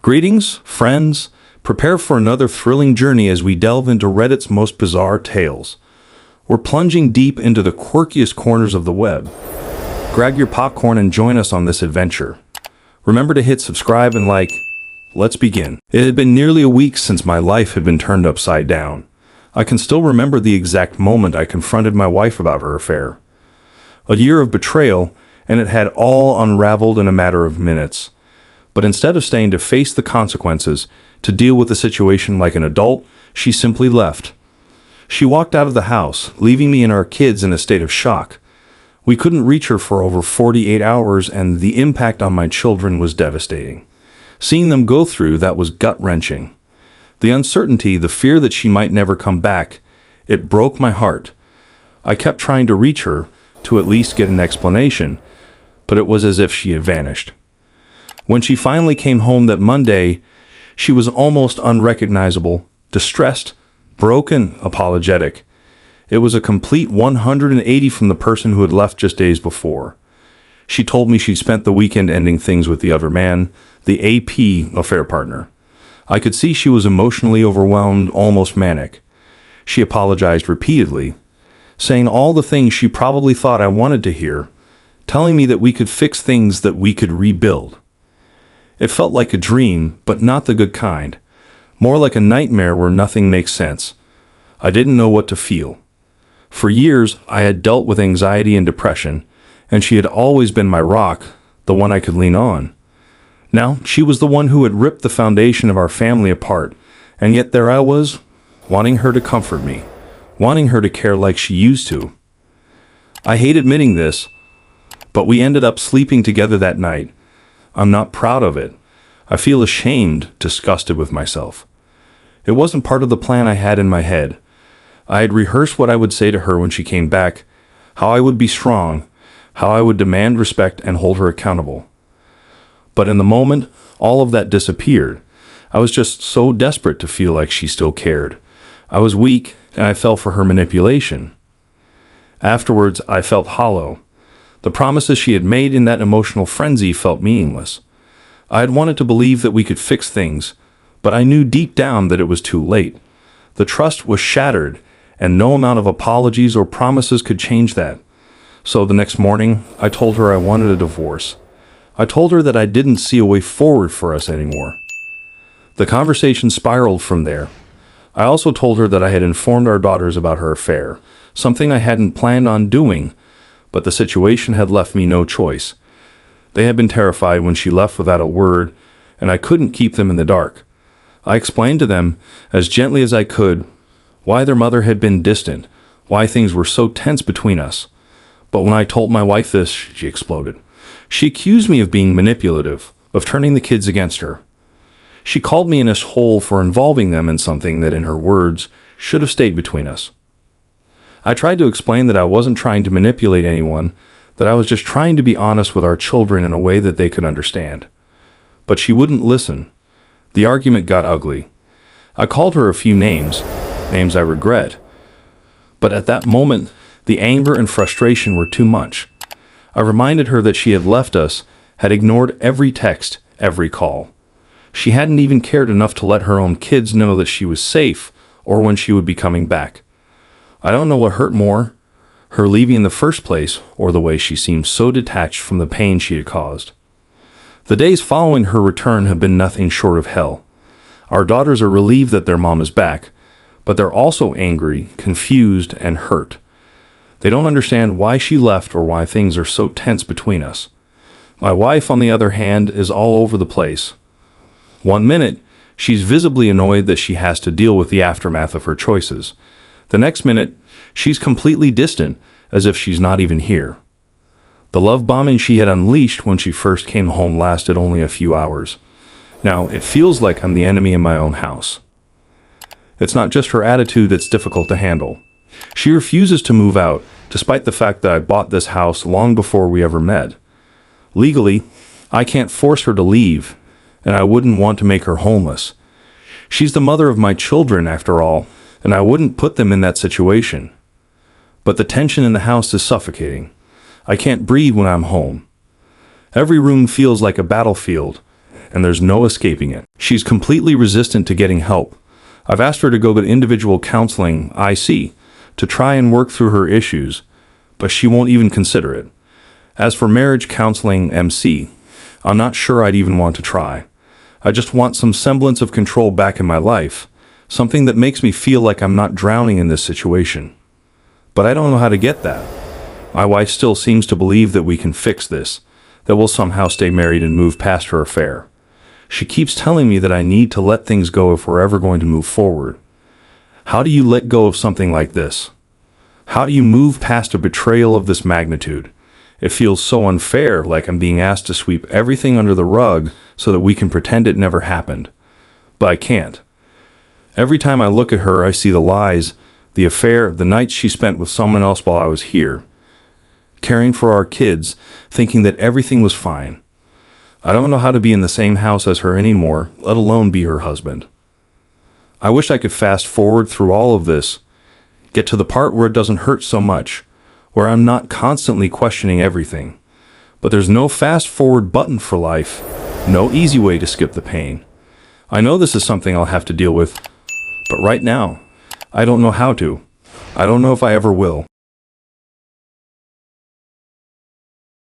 Greetings, friends. Prepare for another thrilling journey as we delve into Reddit's most bizarre tales. We're plunging deep into the quirkiest corners of the web. Grab your popcorn and join us on this adventure. Remember to hit subscribe and like. Let's begin. It had been nearly a week since my life had been turned upside down. I can still remember the exact moment I confronted my wife about her affair. A year of betrayal, and it had all unraveled in a matter of minutes. But instead of staying to face the consequences, to deal with the situation like an adult, she simply left. She walked out of the house, leaving me and our kids in a state of shock. We couldn't reach her for over 48 hours, and the impact on my children was devastating. Seeing them go through that was gut-wrenching. The uncertainty, the fear that she might never come back, it broke my heart. I kept trying to reach her, to at least get an explanation, but it was as if she had vanished. When she finally came home that Monday, she was almost unrecognizable, distressed, broken, apologetic. It was a complete 180 from the person who had left just days before. She told me she spent the weekend ending things with the other man, the AP affair partner. I could see she was emotionally overwhelmed, almost manic. She apologized repeatedly, saying all the things she probably thought I wanted to hear, telling me that we could fix things, that we could rebuild. It felt like a dream, but not the good kind. More like a nightmare where nothing makes sense. I didn't know what to feel. For years, I had dealt with anxiety and depression, and she had always been my rock, the one I could lean on. Now, she was the one who had ripped the foundation of our family apart, and yet there I was, wanting her to comfort me, wanting her to care like she used to. I hate admitting this, but we ended up sleeping together that night. I'm not proud of it. I feel ashamed, disgusted with myself. It wasn't part of the plan I had in my head. I had rehearsed what I would say to her when she came back, how I would be strong, how I would demand respect and hold her accountable. But in the moment, all of that disappeared. I was just so desperate to feel like she still cared. I was weak, and I fell for her manipulation. Afterwards, I felt hollow. The promises she had made in that emotional frenzy felt meaningless. I had wanted to believe that we could fix things, but I knew deep down that it was too late. The trust was shattered, and no amount of apologies or promises could change that. So the next morning, I told her I wanted a divorce. I told her that I didn't see a way forward for us anymore. The conversation spiraled from there. I also told her that I had informed our daughters about her affair, something I hadn't planned on doing, but the situation had left me no choice. They had been terrified when she left without a word, and I couldn't keep them in the dark. I explained to them, as gently as I could, why their mother had been distant, why things were so tense between us. But when I told my wife this, she exploded. She accused me of being manipulative, of turning the kids against her. She called me an asshole for involving them in something that, in her words, should have stayed between us. I tried to explain that I wasn't trying to manipulate anyone, that I was just trying to be honest with our children in a way that they could understand. But she wouldn't listen. The argument got ugly. I called her a few names I regret. But at that moment, the anger and frustration were too much. I reminded her that she had left us, had ignored every text, every call. She hadn't even cared enough to let her own kids know that she was safe or when she would be coming back. I don't know what hurt more, her leaving in the first place, or the way she seemed so detached from the pain she had caused. The days following her return have been nothing short of hell. Our daughters are relieved that their mom is back, but they're also angry, confused, and hurt. They don't understand why she left or why things are so tense between us. My wife, on the other hand, is all over the place. One minute, she's visibly annoyed that she has to deal with the aftermath of her choices. The next minute, she's completely distant, as if she's not even here. The love bombing she had unleashed when she first came home lasted only a few hours. Now, it feels like I'm the enemy in my own house. It's not just her attitude that's difficult to handle. She refuses to move out, despite the fact that I bought this house long before we ever met. Legally, I can't force her to leave, and I wouldn't want to make her homeless. She's the mother of my children, after all, and I wouldn't put them in that situation. But the tension in the house is suffocating. I can't breathe when I'm home. Every room feels like a battlefield, and there's no escaping it. She's completely resistant to getting help. I've asked her to go to individual counseling, IC, to try and work through her issues, but she won't even consider it. As for marriage counseling, MC, I'm not sure I'd even want to try. I just want some semblance of control back in my life, something that makes me feel like I'm not drowning in this situation. But I don't know how to get that. My wife still seems to believe that we can fix this, that we'll somehow stay married and move past her affair. She keeps telling me that I need to let things go if we're ever going to move forward. How do you let go of something like this? How do you move past a betrayal of this magnitude? It feels so unfair, like I'm being asked to sweep everything under the rug so that we can pretend it never happened. But I can't. Every time I look at her, I see the lies, the affair, the nights she spent with someone else while I was here, caring for our kids, thinking that everything was fine. I don't know how to be in the same house as her anymore, let alone be her husband. I wish I could fast forward through all of this, get to the part where it doesn't hurt so much, where I'm not constantly questioning everything. But there's no fast forward button for life, no easy way to skip the pain. I know this is something I'll have to deal with, but right now, I don't know how to. I don't know if I ever will.